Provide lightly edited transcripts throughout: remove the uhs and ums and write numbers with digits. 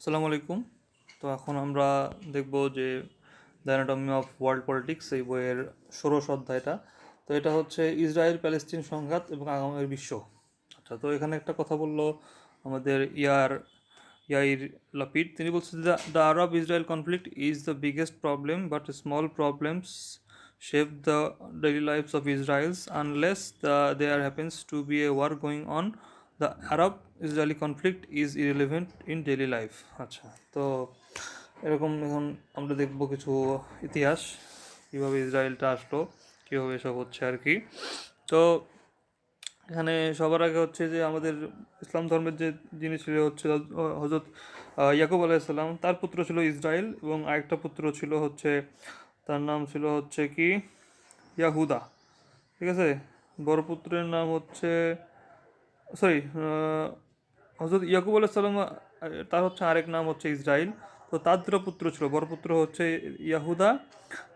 আসসালামু আলাইকুম। তো এখন আমরা দেখব যে the anatomy of world politics এই বইয়ের ১৬ অধ্যায়টা। তো এটা হচ্ছে ইসরায়েল প্যালেস্তিন সংঘাত এবং আগামীর বিশ্ব। আচ্ছা, তো এখানে একটা কথা বললো আমাদের ইয়াইর লাপিড। তিনি বলছেন যে the Arab Israel conflict is the biggest problem but small problems shape the daily lives of Israelis unless there happens to be a war going on the Arab Israeli conflict is irrelevant in daily life. আচ্ছা, তো এরকম এখন আমরা দেখব কিছু ইতিহাস, কীভাবে ইসরায়েলটা আসলো, কীভাবে এসব হচ্ছে আর কি। তো এখানে সবার আগে হচ্ছে যে আমাদের ইসলাম ধর্মের যে যিনি ছিল হচ্ছে হজরত ইয়াকুব আলাইসাল্লাম, তার পুত্র ছিল ইসরায়েল এবং আরেকটা পুত্র ছিল হচ্ছে, তার নাম ছিল হচ্ছে কি ইয়াহুদা। ঠিক আছে, বড় পুত্রের নাম হচ্ছে সরি হজরত ইয়াকুব আলাইসাল্লাম, তার হচ্ছে আরেক নাম হচ্ছে ইসরাইল। তো তার দুটো পুত্র ছিল, বড় পুত্র হচ্ছে ইয়াহুদা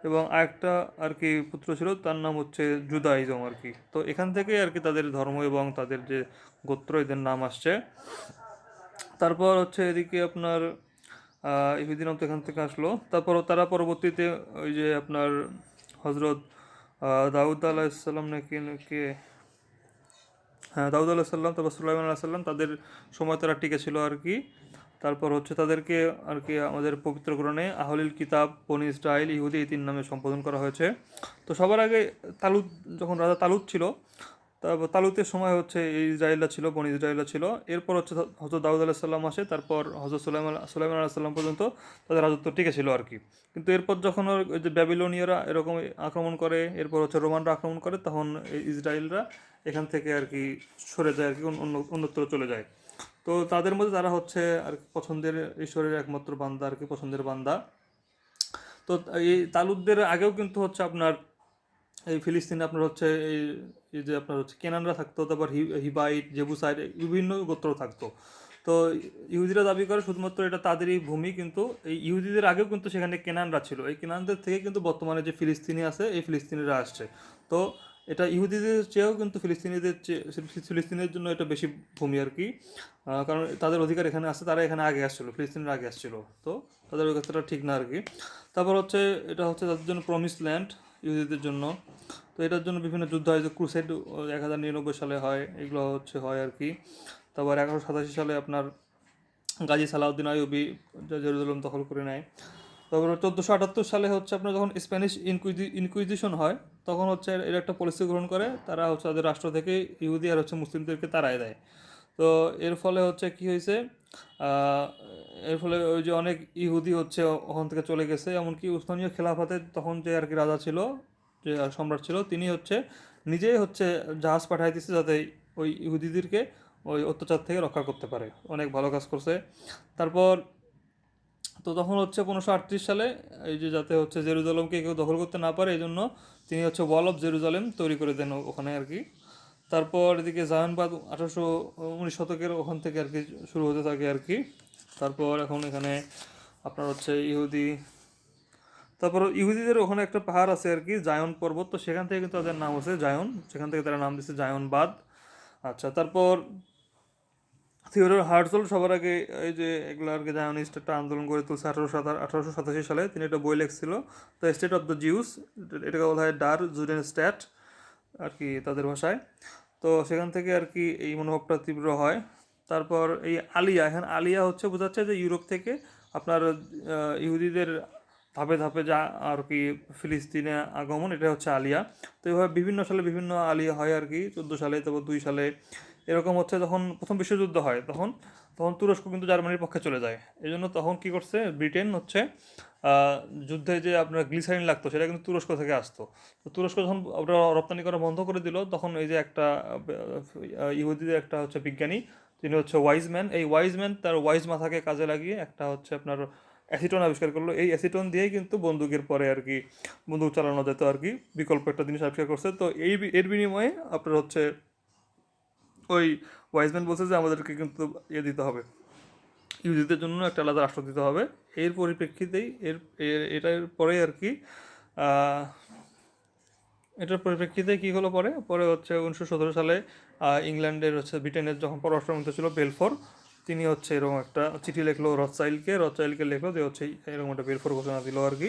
এবং আরেকটা আর কি পুত্র ছিল, তার নাম হচ্ছে জুদাইজম আর কি। তো এখান থেকেই আর কি তাদের ধর্ম এবং তাদের যে গোত্র এদের নাম আসছে। তারপর হচ্ছে এদিকে আপনার ইহুদিনও তো এখান থেকে আসলো। তারপর তারা পরবর্তীতে ওই যে আপনার হজরত দাউদ আলাহিসাল্লাম নাকি নাকি হ্যাঁ, দাউদ আলাহ সাল্লাম, তারপর সুলাইমান আলাহ সাল্লাম, তাদের সময় তারা টিকে ছিল আর কি। তারপর হচ্ছে তাদেরকে আর কি আমাদের পবিত্র কোরআনে আহলিল কিতাব, বনি ইসরাইল, ইহুদি এই তিন নামে সম্বোধন করা হয়েছে। তো সবার আগে তালুত, যখন রাজা তালুত ছিল, তারপর তালুতের সময় হচ্ছে এই ইসরায়েলরা ছিল, বনি ইসরায়েলরা ছিল। এরপর হচ্ছে হজরত দাউদ আলাহ সাল্লাম আসে, তারপর হজরত সুলাইমান আলাহ সাল্লাম পর্যন্ত তাদের রাজত্ব টিকে ছিল আর কি। কিন্তু এরপর যখন ওই যে ব্যাবিলনীয়রা এরকম আক্রমণ করে, এরপর হচ্ছে রোমানরা আক্রমণ করে, তখন এই ইসরায়েলরা এখান থেকে আর কি সরে যায় আর কি, অন্যত্র চলে যায়। তো তাদের মধ্যে তারা হচ্ছে আর কি পছন্দের ঈশ্বরের একমাত্র বান্দা আর কি, পছন্দের বান্দা। তো এই তালুতদের আগেও কিন্তু হচ্ছে আপনার এই ফিলিস্তিনে আপনার হচ্ছে এই যে আপনার হচ্ছে কেনানরা থাকতো, তারপর হিবাইট, জেবুসাইট, বিভিন্ন গোত্র থাকতো। তো ইহুদিরা দাবি করে শুধুমাত্র এটা তাদেরই ভূমি, কিন্তু এই ইহুদিদের আগেও কিন্তু সেখানে কেনানরা ছিল। এই কেনানদের থেকে কিন্তু বর্তমানে যে ফিলিস্তিনি আছে এই ফিলিস্তিনিরা আসছে। তো এটা ইহুদিদের চেয়েও কিন্তু ফিলিস্তিনের জন্য এটা বেশি ভূমি আর কি। কারণ তাদের অধিকার এখানে আছে, তারা এখানে আগে আসছিল, ফিলিস্তিনের আগে আসছিল। তো তাদের ওই কথাটা ঠিক না আর কি। তারপর হচ্ছে এটা হচ্ছে তাদের জন্য প্রমিস ল্যান্ড, ইহুদিদের জন্য। তো এটার জন্য বিভিন্ন যুদ্ধ হয়, যে ক্রুসেড 1099 সালে হয়, এগুলো হচ্ছে হয় আর কি। তারপর 1187 সালে আপনার গাজী সালাউদ্দিন আইয়ুবী জেরুজালেম দখল করে নেয়। তারপর 1478 সালে হচ্ছে আপনার যখন স্প্যানিশ ইনকুইজিশন হয়, তখন হচ্ছে এর একটা পলিসি গ্রহণ করে, তারা হচ্ছে তাদের রাষ্ট্র থেকে ইহুদি আর হচ্ছে মুসলিমদেরকে তাড়ায় দেয়। তো এর ফলে হচ্ছে কি হয়েছে, আহ, এর ফলে ওই যে অনেক ইহুদি হচ্ছে ওখান থেকে চলে গেছে। এমনকি উসমানীয় খেলাফতের তখন যে আর কি রাজা ছিল, যে সম্রাট ছিল, তিনি হচ্ছে নিজেই হচ্ছে জাহাজ পাঠাই দিচ্ছে যাতে ওই ইহুদিদেরকে ওই অত্যাচার থেকে রক্ষা করতে পারে। অনেক ভালো কাজ করছে। তারপর তো তখন হচ্ছে 1538 সালে এই যে যাতে হচ্ছে জেরুজালেমকে কেউ দখল করতে না পারে, এই জন্য তিনি হচ্ছে ওয়াল অফ জেরুজালেম তৈরি করে দেন ওখানে আর কি। তারপর এদিকে জাহানবাদ 1819 শতকের ওখান থেকে আর কি শুরু হতে থাকে আর কি। তারপর এখন এখানে আপনার হচ্ছে তারপর ইহুদিদের ওখানে একটা পাহাড় আছে আর কি, জায়ন পর্বত। তো সেখান থেকে কিন্তু তাদের নাম আছে জায়ন, সেখান থেকে তারা নাম দিচ্ছে জায়নবাদ। আচ্ছা, তারপর থিওডর হার্টজল সবার আগে এই যে এগুলো আর কি জায়নিস্ট একটা আন্দোলন গড়ে তুলছে 1887 সালে। তিনি একটা বই লিখছিল, the state of the Jews, এটাকে বলা হয় ডার জুডেন স্ট্যাট আর কি তাদের ভাষায়। তো সেখান থেকে আর কি এই মনোভাবটা তীব্র হয়। তারপর এই আলিয়া, এখানে আলিয়া হচ্ছে বোঝাচ্ছে যে ইউরোপ থেকে আপনার ইহুদিদের ধাপে ধাপে যা আর কি ফিলিস্তিনে আগমন, এটা হচ্ছে আলিয়া। তো এইভাবে বিভিন্ন সালে বিভিন্ন আলিয়া হয় আর কি। 14 সালে, তারপর 2 সালে এরকম হচ্ছে। যখন প্রথম বিশ্বযুদ্ধ হয় তখন তখন তুরস্ক কিন্তু জার্মানির পক্ষে চলে যায়। এই জন্য তখন কী করছে ব্রিটেন হচ্ছে, আহ, যুদ্ধে যে আপনার গ্লিসারিন লাগতো সেটা কিন্তু তুরস্ক থেকে আসতো। তো তুরস্ক যখন ওটা রপ্তানি করা বন্ধ করে দিল, তখন এই যে একটা ইহুদিদের একটা হচ্ছে বিজ্ঞানী, তিনি হচ্ছে ওয়াইজম্যান, এই ওয়াইজম্যান তার ওয়াইজ মাথাকে কাজে লাগিয়ে একটা হচ্ছে আপনার অ্যাসিটন আবিষ্কার করলো। এই অ্যাসিটন দিয়েই কিন্তু বন্দুকের পরে আর কি বন্দুক চালানো যেত আর কি, বিকল্প একটা জিনিস আবিষ্কার করছে। তো এর বিনিময়ে আপনার হচ্ছে ওই ওয়াইজম্যান বলছে যে আমাদেরকে কিন্তু দিতে হবে, ইহুদিদের জন্য একটা আলাদা রাষ্ট্র দিতে হবে। এর পরিপ্রেক্ষিতেই এটার পরে আর কি আহ, এটার পরিপ্রেক্ষিতে কী হলো, পরে পরে হচ্ছে 1917 সালে ইংল্যান্ডের হচ্ছে ব্রিটেনের যখন পররাষ্ট্রমন্ত্রী ছিল বেলফোর, তিনি হচ্ছে এরকম একটা চিঠি লিখলো রথচাইল্ডকে লিখলো যে হচ্ছে এরকম একটা বের ঘোষণা দিল আর কি।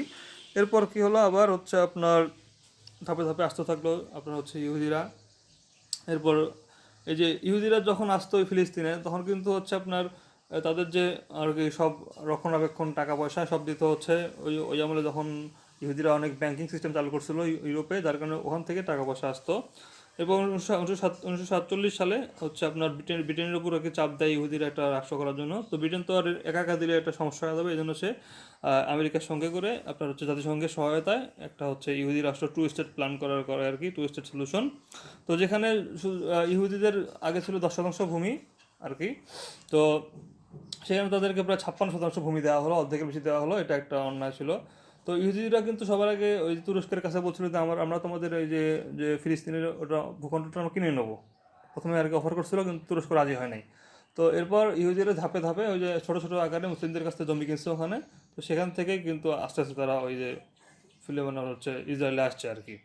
এরপর কি হলো, আবার হচ্ছে আপনার ধাপে ধাপে আসতে থাকলো আপনার হচ্ছে ইহুদিরা। এরপর এই যে ইহুদিরা যখন আসতো ওই ফিলিস্তিনে, তখন কিন্তু হচ্ছে আপনার তাদের যে আর কি সব রক্ষণাবেক্ষণ টাকা পয়সা সব দিতে হচ্ছে ওই ওই আমলে, যখন ইহুদিরা অনেক ব্যাংকিং সিস্টেম চালু করছিল ইউরোপে, যার কারণে ওখান থেকে টাকা পয়সা আসতো। এবং 1947 সালে হচ্ছে আপনার ব্রিটেনের উপর আর কি চাপ দেয় ইহুদিরা একটা রাষ্ট্র করার জন্য। তো ব্রিটেন তো আর একা একা দিলে একটা সমস্যা হয়ে যাবে, এই জন্য সে আমেরিকার সঙ্গে করে আপনার হচ্ছে জাতিসংঘের সহায়তায় একটা হচ্ছে ইহুদি রাষ্ট্র টু স্টেট প্ল্যান করে আর কি, টু স্টেট সলিউশন। তো যেখানে ইহুদিদের আগে ছিল 10% ভূমি আর কি। তো সেখানে তাদেরকে প্রায় 56% ভূমি দেওয়া হলো, অর্ধেকের বেশি দেওয়া হলো, এটা একটা অন্যায় ছিল। তো ইহুদিরা কিন্তু সবার আগে ওই তুরস্কের কাছে বলছিল যে আমরা তোমাদের এই যে যে ফিলিস্তিনের ওটা ভূখণ্ডটা আমরা কিনে নেবো, প্রথমে আর কি অফার করছিল, কিন্তু তুরস্ক রাজি হয় নাই। তো এরপর ইহুদিরা ধাপে ধাপে ওই যে ছোটো ছোটো আকারে মুসলিমদের কাছ থেকে জমি কিনছে ওখানে। তো সেখান থেকেই কিন্তু আস্তে আস্তে তারা ওই যে ফিলিস্তিনের হচ্ছে ইসরায়েলে আসছে আর কি।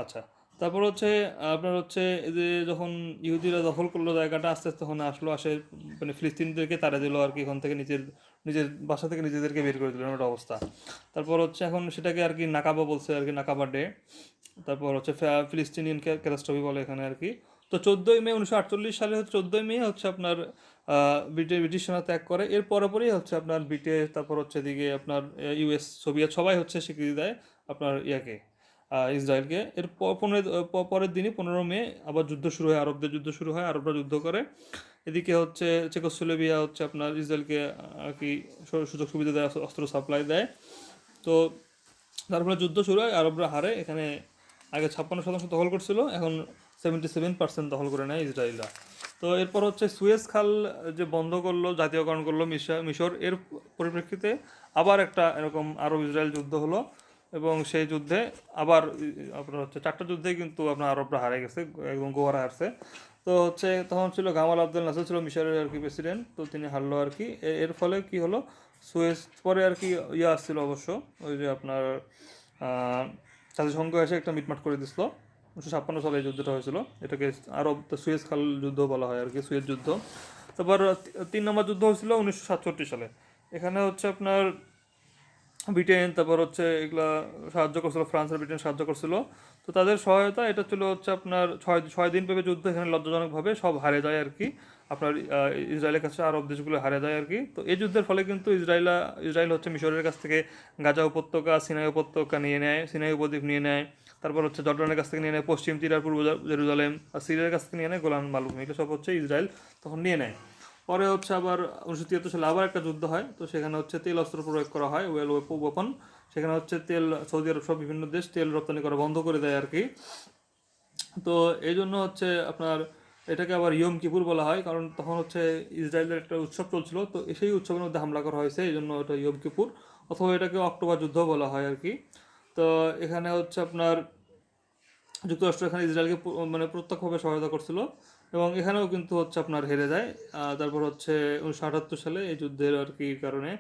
আচ্ছা, তারপর হচ্ছে আপনার হচ্ছে এই যে যখন ইহুদিরা দখল করলো জায়গাটা, আস্তে আস্তে ওখানে আসে মানে ফিলিস্তিনিদেরকে তাড়া দিল আর কি, ওখান থেকে নিজের নিজের বাসা থেকে নিজেদেরকে বের করে দিল, একটা অবস্থা। তারপর হচ্ছে এখন সেটাকে আর কি নাকাবা বলছে আর কি, নাকাবা ডে। তারপর হচ্ছে ফিলিস্তিনিয়ান ক্যাটাস্ট্রফি বলে এখানে আর কি। তো 14ই মে 1948 সালে হচ্ছে 14ই মে হচ্ছে আপনার ব্রিটিশ সেনা ত্যাগ করে। এর পরপরই হচ্ছে আপনার ব্রিটিশ, তারপর হচ্ছে এদিকে আপনার ইউএস, সোভিয়েত সবাই হচ্ছে স্বীকৃতি দেয় আপনার ইয়াকে, ইসরায়েলকে। এর পরের দিনই 15 মে আবার যুদ্ধ শুরু হয়, আরবদের যুদ্ধ শুরু হয়, আরবরা যুদ্ধ করে। এদিকে হচ্ছে চেকোস্লোভাকিয়া হচ্ছে আপনার ইসরায়েলকে আর কি সুযোগ সুবিধা দেয়, অস্ত্র সাপ্লাই দেয়। তো তারপরে যুদ্ধ শুরু হয়, আরবরা হারে। এখানে আগে 56% দখল করছিল, এখন 77% দখল করে নেয় ইসরায়েলরা। তো এরপর হচ্ছে সুয়েজ খাল যে বন্ধ করলো, জাতীয়করণ করলো মিশর, এর পরিপ্রেক্ষিতে আবার একটা এরকম আরব ইসরায়েল যুদ্ধ হলো। এবং সেই যুদ্ধে আবার আপনার হচ্ছে 4টা যুদ্ধেই কিন্তু আপনার আরবরা হারে গেছে, একদম গোয়ারা হারছে। তো হচ্ছে তখন ছিল গামাল আবদেল নাসের ছিল মিশরের আর কি প্রেসিডেন্ট, তো তিনি হারলো আর কি। এর ফলে কি হলো, সুয়েজ পরে আর কি ইয়ে আসছিল অবশ্য, ওই যে আপনার জাতিসংঘ এসে একটা মিটমাট করে দিছিল। 1956 সালে এই যুদ্ধটা হয়েছিল, এটাকে আরব সুয়েজ খাল যুদ্ধ বলা হয় আর কি, সুয়েজ যুদ্ধ। তারপর 3 নম্বর যুদ্ধ হয়েছিল 1967 সালে। এখানে হচ্ছে আপনার ব্রিটেন, তারপর হচ্ছে এগুলা সাহায্য করছিল, ফ্রান্স আর ব্রিটেন সাহায্য করছিল। তো তাদের সহায়তা এটা ছিল হচ্ছে আপনার ছয় ছয় দিন ব্যাপী যুদ্ধ, এখানে লজ্জাজনকভাবে সব হারে যায় আর কি। আপনার ইসরায়েলের কাছে আরব দেশগুলো হারে যায় আর কি। তো এই যুদ্ধের ফলে কিন্তু ইসরায়েল হচ্ছে মিশরের কাছ থেকে গাজা উপত্যকা, সিনাই উপত্যকা নিয়ে নেয়, সিনাই উপদ্বীপ নিয়ে নেয়। তারপর হচ্ছে জর্ডানের কাছ থেকে নিয়ে নেয় পশ্চিম তীর আর পূর্ব জেরুজালেম, আর সিরিয়ার কাছ থেকে নিয়ে নেয় গোলান মালভূমি, এগুলো সব হচ্ছে ইসরায়েল তখন নিয়ে নেয়। পরে হচ্ছে আবার 1973 সালে আবার একটা যুদ্ধ হয়, তো সেখানে হচ্ছে তেল অস্ত্র প্রয়োগ করা হয়, ওয়েপন। সেখানে হচ্ছে তেল, সৌদি আরব সব বিভিন্ন দেশ তেল রপ্তানি করা বন্ধ করে দেয় আর কি। তো এই জন্য হচ্ছে আপনার এটাকে আবার ইয়ম কিপুর বলা হয়, কারণ তখন হচ্ছে ইসরায়েলের একটা উৎসব চলছিল, তো সেই উৎসবের মধ্যে হামলা করা হয়েছে, এই জন্য এটা ইয়ম কিপুর। অথবা এটাকে অক্টোবর যুদ্ধ বলা হয় আর কি। তো এখানে হচ্ছে আপনার যুক্তরাষ্ট্র এখানে ইসরায়েলকে মানে প্রত্যক্ষভাবে সহায়তা করছিল, এবং এখানেও কিন্তু হচ্ছে আপনার হেরে যায়। তারপর হচ্ছে 1978 সালে এই যুদ্ধের আর কি কারণে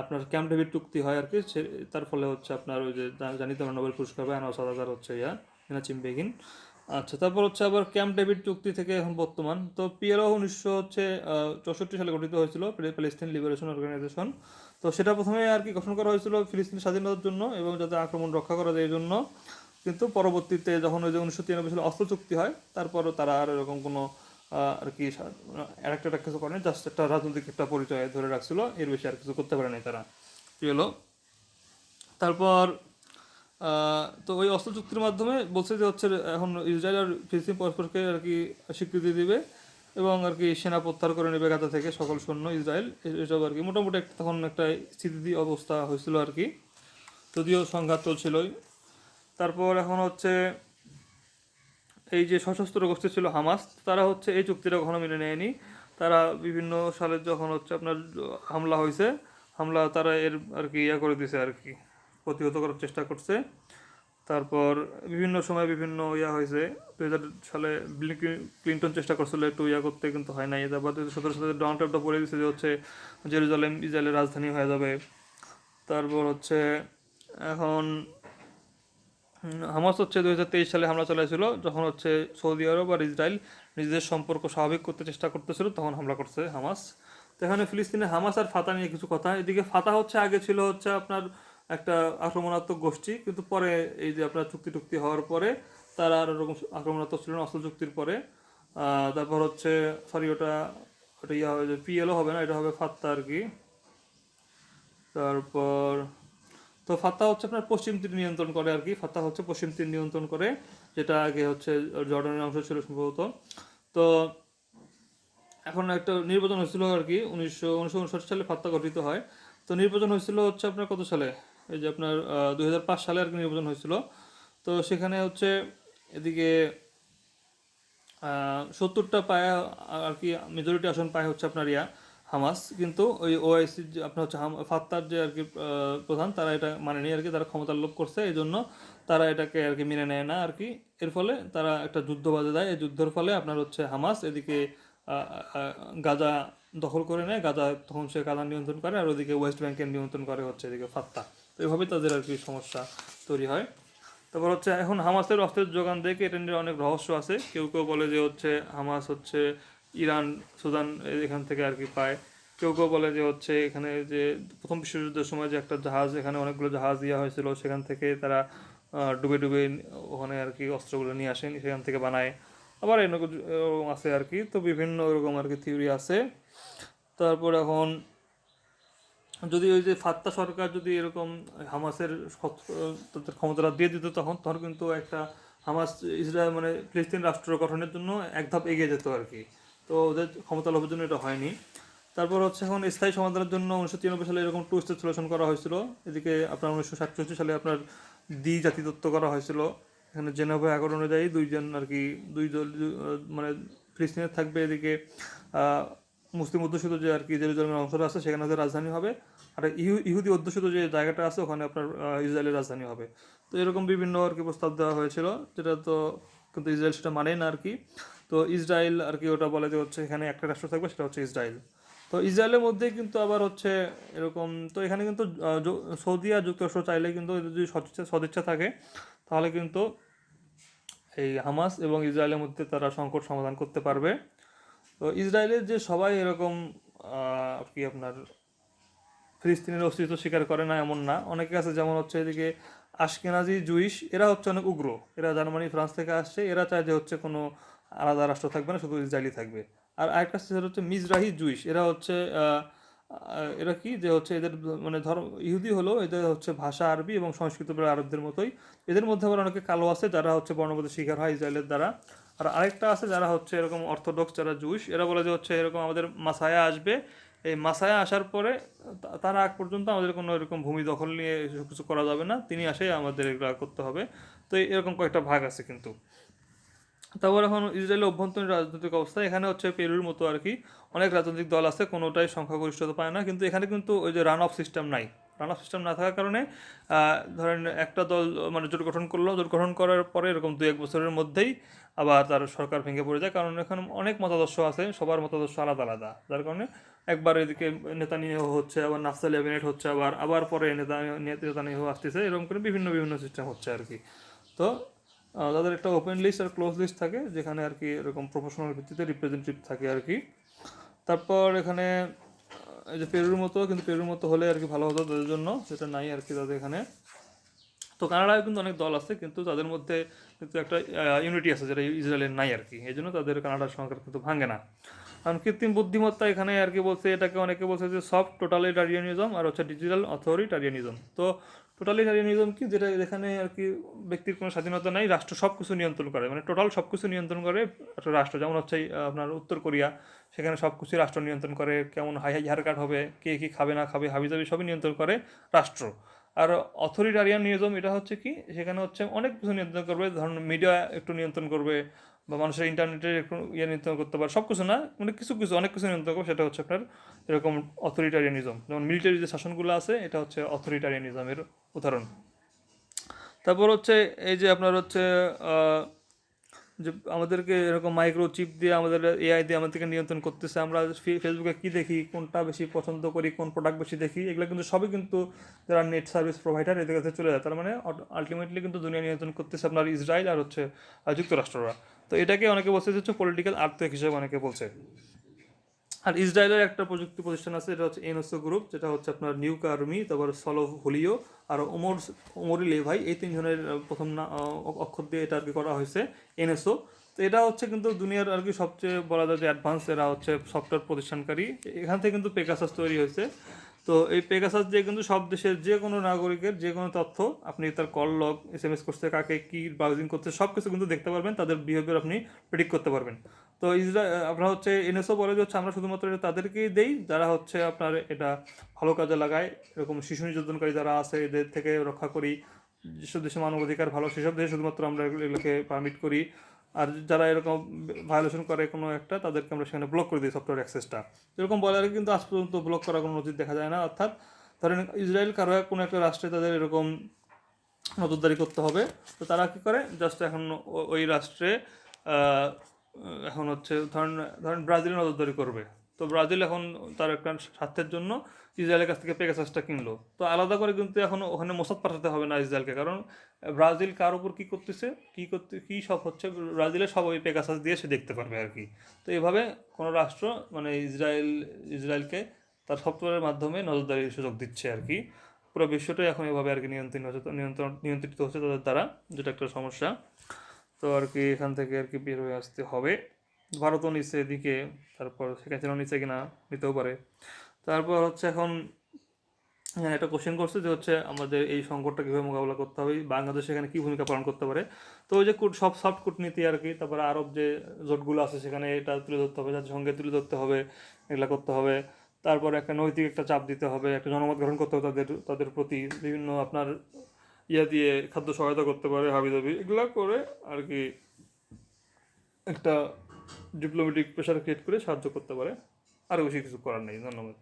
আপনার ক্যাম্প ডেভিড চুক্তি হয় আর কি। তার ফলে হচ্ছে আপনার ওই যে জানিত নোবেল পুরস্কার পায় আনোয়ার সাদাত হচ্ছে হেনাচিম বেগিন। আচ্ছা, তারপর হচ্ছে আবার ক্যাম্প ডেভিড চুক্তি থেকে এখন বর্তমান। তো পিএলও 1964 সালে গঠিত হয়েছিল, প্যালেস্টাইন লিবারেশন অর্গানাইজেশন। তো সেটা প্রথমে আর কি গঠন করা হয়েছিল ফিলিস্তিন স্বাধীনতার জন্য এবং যাতে আক্রমণ রক্ষা করা যায় এই জন্য। কিন্তু পরবর্তীতে যখন ওই যে 1993 সালে অস্ত্র চুক্তি হয়, তারপরও তারা আর এরকম কোনো আর কি একটা কিছু করেনি, জাস্ট একটা রাজনৈতিক একটা পরিচয় ধরে রাখছিল, এর বেশি আর কিছু করতে পারেনি তারা। কি হলো তারপর তো ওই অস্ত্র চুক্তির মাধ্যমে বলছে যে হচ্ছে এখন ইসরায়েল আর ফিলিস্তিন পরস্পরকে আর কি স্বীকৃতি দিবে এবং আর কি সেনা প্রত্যাহার করে নেবে গাজা থেকে সকল সৈন্য ইসরায়েল, এসব আর কি মোটামুটি তখন একটা স্থিতি অবস্থা হয়েছিল আর কি, যদিও সংঘাত চলছিলই। তারপর এখন হচ্ছে এই যে সশস্ত্র গোষ্ঠী ছিল হামাস, তারা হচ্ছে এই চুক্তিটা কখনো মেনে নেয়নি। তারা বিভিন্ন সালে যখন হচ্ছে আপনার হামলা হয়েছে, তারা এর আর কি করে দিছে আর কি, প্রতিহত করার চেষ্টা করছে। তারপর বিভিন্ন সময় বিভিন্ন হয়েছে। 2000 সালে বিল ক্লিন্টন চেষ্টা করছিল একটু করতে, কিন্তু হয় নাই। তারপর 2017 সালে ডোনাল্ড ট্রাম্পটা বলে দিচ্ছে যে হচ্ছে জেরুজালেম ইসরায়েলের রাজধানী হয়ে যাবে। তারপর হচ্ছে এখন হামাস হচ্ছে 2023 সালে হামলা চালিয়েছিল, যখন হচ্ছে সৌদি আরব আর ইসরায়েল নিজেদের সম্পর্ক স্বাভাবিক করতে চেষ্টা করতেছিল, তখন হামলা করছে হামাস। তো এখানে ফিলিস্তিনে হামাস আর ফাতা নিয়ে কিছু কথা। এদিকে ফাতা হচ্ছে আগে ছিল হচ্ছে আপনার একটা আক্রমণাত্মক গোষ্ঠী, কিন্তু পরে এই যে আপনার চুক্তি টুক্তি হওয়ার পরে তারা আর ওরকম আক্রমণাত্মক ছিল না অস্ত্র চুক্তির পরে। তারপর হচ্ছে সরি ওটা ওটা ইয়া হবে যে পিএলও হবে না, এটা হবে ফাত্তা আর কি। তারপর তো ফাত্তা হচ্ছে আপনার পশ্চিম তীর নিয়ন্ত্রণ করে আর কি, ফাত্তা হচ্ছে পশ্চিম তীর নিয়ন্ত্রণ করে, যেটা আগে হচ্ছে জর্ডানের অংশ ছিল সম্ভবত। তো এখন একটা নির্বাচন হয়েছিল আর কি, 1959 সালে ফাত্তা গঠিত হয়। তো নির্বাচন হয়েছিল হচ্ছে আপনার কত সালে, এই যে আপনার 2005 সালে আর কি নির্বাচন হয়েছিল। তো সেখানে হচ্ছে এদিকে 70টা পায় আর কি, মেজরিটি আসন পায় হচ্ছে আপনার হামাস, কিন্তু ওই ওআইসি যে আপনার হচ্ছে ফাত্তার যে আর কি প্রধান, তারা এটা মানে নেই আর কি, তারা ক্ষমতার লোভ করছে, এই জন্য তারা এটাকে আর কি মেনে নেয় না আর কি। এর ফলে তারা একটা যুদ্ধ বাঁধে দেয়, এই যুদ্ধের ফলে আপনার হচ্ছে হামাস এদিকে গাজা দখল করে নেয়, গাজা তখন সে গাজা নিয়ন্ত্রণ করে, আর ওদিকে ওয়েস্ট ব্যাংকের নিয়ন্ত্রণ করে হচ্ছে এদিকে ফাত্তা। তো এইভাবেই তাদের আর কি সমস্যা তৈরি হয়। তারপর হচ্ছে এখন হামাসের অস্ত্রের যোগান দেখে এটা নিয়ে অনেক রহস্য আছে। কেউ কেউ বলে যে হচ্ছে হামাস হচ্ছে ইরান, সুদান এখান থেকে আর কি পায়। কেউ কেউ বলে যে হচ্ছে এখানে যে প্রথম বিশ্বযুদ্ধের সময় যে একটা জাহাজ, এখানে অনেকগুলো জাহাজ দেওয়া হয়েছিল, সেখান থেকে তারা ডুবে ডুবে ওখানে আর কি অস্ত্রগুলো নিয়ে আসেন, সেখান থেকে বানায়। আবার এরকম আছে আর কি, তো বিভিন্ন রকম আর কি থিওরি আছে। তারপর এখন যদি ওই যে ফাত্তা সরকার যদি এরকম হামাসের তাদের ক্ষমতাটা দিয়ে দিত, তখন তখন কিন্তু একটা হামাস ইসরায়েল মানে ফিলিস্তিন রাষ্ট্র গঠনের জন্য এক ধাপ এগিয়ে যেত আর কি। তো ওদের ক্ষমতা লোভের জন্য এটা হয়নি। তারপর হচ্ছে এখন স্থায়ী সমাধানের জন্য 1993 সালে এরকম টু স্টেট সলিউশন করা হয়েছিল। এদিকে আপনার 1967 সালে আপনার জাতি তত্ত্ব করা হয়েছিল। এখানে জেনেভা অ্যাকর্ড অনুযায়ী দুইজন আর কি, দুই দল মানে ফিলিস্তিনের থাকবে, এদিকে মুসলিম অধ্যুষিত যে আর কি জেরুজালেমের অংশটা আছে সেখানে ওদের রাজধানী হবে, আর ইহুদি অধ্যুষিত যে জায়গাটা আছে ওখানে আপনার ইসরায়েলের রাজধানী হবে। তো এরকম বিভিন্ন আর কি প্রস্তাব দেওয়া হয়েছিল, যেটা তো কিন্তু ইসরায়েল সেটা মানেই না আর কি। তো ইসরায়েল আর কি ওটা বলে যে হচ্ছে এখানে একটা রাষ্ট্র থাকবে, সেটা হচ্ছে ইসরায়েল। তো ইসরায়েলের মধ্যে কিন্তু আবার হচ্ছে এরকম, তো এখানে কিন্তু সৌদি আর যুক্তরাষ্ট্র চাইলে কিন্তু এদের যদি সদিচ্ছা থাকে, তাহলে কিন্তু এই হামাস এবং ইসরায়েলের মধ্যে তারা সংকট সমাধান করতে পারবে। তো ইসরায়েলের যে সবাই এরকম আর কি আপনার ফিলিস্তিনের অস্তিত্ব স্বীকার করে না এমন না, অনেকে আছে, যেমন হচ্ছে এদিকে আশকেনাজি জুইশ, এরা হচ্ছে অনেক উগ্র, এরা জার্মানি ফ্রান্স থেকে আসছে, এরা চায় যে হচ্ছে কোনো আলাদা রাষ্ট্র থাকবে না, শুধু ইসরায়েলি থাকবে। আর আরেকটা সেটা হচ্ছে মিজরাহি জুইশ, এরা হচ্ছে এরা কি যে হচ্ছে এদের মানে ধর্ম ইহুদি হলো, এদের হচ্ছে ভাষা আরবি এবং সংস্কৃত প্রায় আরবদের মতোই। এদের মধ্যে আবার অনেকে কালো আছে যারা হচ্ছে বর্ণবাদের শিকার হয় ইসরায়েলের দ্বারা। আর আরেকটা আছে যারা হচ্ছে এরকম অর্থোডক্স, যারা জুইশ, এরা বলে যে হচ্ছে এরকম আমাদের মাসায়া আসবে, এই মাসায়া আসার পরে তারা আগ পর্যন্ত আমাদের কোনো এরকম ভূমি দখল নিয়ে এসব কিছু করা যাবে না, তিনি আসে আমাদের এগুলো করতে হবে। তো এরকম কয়েকটা ভাগ আছে কিন্তু। তারপর এখন ইসরায়েলের অভ্যন্তরীণ রাজনৈতিক অবস্থা, এখানে হচ্ছে পেরুর মতো আর কি অনেক রাজনৈতিক দল আছে, কোনোটাই সংখ্যাগরিষ্ঠতা পায় না, কিন্তু এখানে কিন্তু ওই যে রান অফ সিস্টেম নাই। রান অফ সিস্টেম না থাকার কারণে ধরেন একটা দল মানে জোট গঠন করলো, জোট গঠন করার পরে এরকম 2-1 বছরের মধ্যেই আবার তার সরকার ভেঙে পড়ে যায়, কারণ এখানে অনেক মতাদর্শ আছে, সবার মতাদর্শ আলাদা আলাদা, যার কারণে একবার এদিকে নেতানিয়াহু হচ্ছে, আবার নাফসালি বেনেট হচ্ছে, আবার আবার পরে নেতানিয়াহু আসতেছে, এরকম করে বিভিন্ন বিভিন্ন সিস্টেম হচ্ছে আর কি। তো তাদের একটা ওপেন লিস্ট আর ক্লোজ লিস্ট থাকে, যেখানে আর কি এরকম প্রফেশনাল ভিত্তিতে রিপ্রেজেন্টেটিভ থাকে আর কি। তারপর এখানে এই যে পেরুর মতো, কিন্তু পেরুর মতো হলে আর কি ভালো হতো তাদের জন্য, সেটা নাই আর কি তাদের এখানে। তো কানাডায় কিন্তু অনেক দল আছে, কিন্তু তাদের মধ্যে কিন্তু একটা ইউনিটি আছে যেটা ইসরায়েলের নাই আর কি, এই জন্য তাদের কানাডার সরকার কিন্তু ভাঙে না। কারণ কৃত্রিম বুদ্ধিমত্তা এখানে আর কি বলছে, এটাকে অনেকে বলছে যে সফট টোটালিটারিয়ানিজম আর হচ্ছে ডিজিটাল অথরিটারিয়ানিজম। তো টোটালিটারিয়ানিজম কি, যেটা যেখানে আর কি ব্যক্তির কোনো স্বাধীনতা নাই, রাষ্ট্র সব কিছু নিয়ন্ত্রণ করে, মানে টোটাল সব কিছু নিয়ন্ত্রণ করে একটা রাষ্ট্র, যেমন হচ্ছে আপনার উত্তর কোরিয়া, সেখানে সব কিছু রাষ্ট্র নিয়ন্ত্রণ করে, কেমন হাই হেয়ার কাট হবে, কে কী খাবে না খাবে, হাবিজাবি সবই নিয়ন্ত্রণ করে রাষ্ট্র। আর অথরিটারিয়ানিজম এটা হচ্ছে কি, সেখানে হচ্ছে অনেক কিছু নিয়ন্ত্রণ করবে, ধরুন মিডিয়া একটু নিয়ন্ত্রণ করবে, বা মানুষের ইন্টারনেটের একটু নিয়ন্ত্রণ করতে পারে, সব কিছু না মানে কিছু কিছু অনেক কিছু নিয়ন্ত্রণ করবে, সেটা হচ্ছে আপনার এরকম অথরিটারিয়ানিজম। যেমন মিলিটারি যে শাসনগুলো আছে, এটা হচ্ছে অথরিটারিয়ানিজমের উদাহরণ। তারপর হচ্ছে এই যে আপনার হচ্ছে যে আমাদেরকে এরকম মাইক্রো চিপ দিয়ে, আমাদের এআই দিয়ে আমাদেরকে নিয়ন্ত্রণ করতেছে, আমরা ফেসবুকে কী দেখি, কোনটা বেশি পছন্দ করি, কোন প্রোডাক্ট বেশি দেখি, এগুলো কিন্তু সবই কিন্তু যারা নেট সার্ভিস প্রোভাইডার এদের কাছে চলে যায়, তার মানে আলটিমেটলি কিন্তু দুনিয়া নিয়ন্ত্রণ করতেছে আপনার ইসরায়েল আর হচ্ছে যুক্তরাষ্ট্ররা। তো এটাকে অনেকে বলছে যে হচ্ছে পলিটিক্যাল আর্থক হিসেবে অনেকে বলছে। আর ইসরায়েলের একটা প্রযুক্তি প্রতিষ্ঠান আছে, এটা হচ্ছে এনএসও গ্রুপ, যেটা হচ্ছে আপনার নিউক আর্মি, তারপর সলভ হোলিও আর ওমরি লেভাই, এই তিনজনের প্রথম অক্ষর দিয়ে এটা আর কি করা হয়েছে এনএসও। তো এটা হচ্ছে কিন্তু দুনিয়ার আর কি সবচেয়ে বলা যায় যে অ্যাডভান্স, এরা হচ্ছে সফটওয়্যার প্রতিষ্ঠানকারী। এখান থেকে কিন্তু পেগাসাস তৈরি হয়েছে। তো এই পেগাসাস দিয়ে কিন্তু সব দেশের যে কোনো নাগরিকের যে কোনো তথ্য, আপনি তার কল লগ, এসএমএস করছে, কাকে কী ব্রাউজিং করছে, সব কিছু কিন্তু দেখতে পারবেন, তাদের বিহেভিয়ার আপনি প্রেডিক্ট করতে পারবেন। তো আপনার হচ্ছে এনএসও বলে যে হচ্ছে আমরা শুধুমাত্র এটা তাদেরকেই দেই যারা হচ্ছে আপনার এটা ভালো কাজে লাগায়, এরকম শিশু নির্যাতনকারী যারা আছে এদের থেকে রক্ষা করি, যেসব দেশে মানবাধিকার ভালো সেসব দেশে শুধুমাত্র আমরা এগুলোকে পারমিট করি। আর যারা এরকম ভায়োলেশন করে কোনো একটা, তাদেরকে আমরা সেখানে ব্লক করে দিই সফটওয়্যার অ্যাক্সেসটা। এরকম বলে আর কি, কিন্তু আজ পর্যন্ত ব্লক করার কোনো নজির দেখা যায় না। অর্থাৎ ধরেন ইসরায়েল কারো কোনো একটা রাষ্ট্রে তাদের এরকম নজরদারি করতে হবে, তো তারা কী করে, জাস্ট এখন ওই রাষ্ট্রে আহ, এখন হচ্ছে ধরেন ধরেন ব্রাজিল নজরদারি করবে। তো ব্রাজিল এখন তার একটা স্বার্থের জন্য ইসরায়েলের কাছ থেকে পেগাসাসটা কিনলো। তো আলাদা করে কিন্তু এখন ওখানে মোসাদ পাঠাতে হবে না ইসরায়েলকে, কারণ ব্রাজিল কার উপর কী করতেছে, কী সব হচ্ছে, ব্রাজিলের সব ওই পেগাসাস দিয়ে সে দেখতে পারবে আর কি। তো এইভাবে কোনো রাষ্ট্র মানে ইসরায়েলকে তার সফটওয়্যারের মাধ্যমে নজরদারির সুযোগ দিচ্ছে আর কি। পুরো বিশ্বটাই এখন এভাবে আর কি নিয়ন্ত্রিত হচ্ছে তাদের দ্বারা, যেটা একটা সমস্যা। তো আর কি এখান থেকে আর কি বের হয়ে আসতে হবে। ভারতও নিচ্ছে এদিকে, তারপর শেখ হাসিনাও নিচ্ছে কিনা, নিতেও পারে। তারপর হচ্ছে এখন হ্যাঁ, একটা কোশ্চেন করছে যে হচ্ছে আমাদের এই সংকটটা কীভাবে মোকাবিলা করতে হবে, বাংলাদেশ এখানে কী ভূমিকা পালন করতে পারে। তো ওই যে সব সফট কূটনীতি আর কি, তারপরে আরব যে জোটগুলো আছে সেখানে এটা তুলে ধরতে হবে, জাতিসংঘে তুলে ধরতে হবে, এগুলা করতে হবে। তারপরে একটা নৈতিক একটা চাপ দিতে হবে, একটা জনমত গঠন করতে হবে তাদের তাদের প্রতি, বিভিন্ন আপনার দিয়ে খাদ্য সহায়তা করতে পারে, হাবিজাবি এগুলা করে আর কি একটা ডিপ্লোমেটিক প্রেশার ক্রিয়েট করে সাহায্য করতে পারে। আরও বেশি কিছু করার নেই। ধন্যবাদ।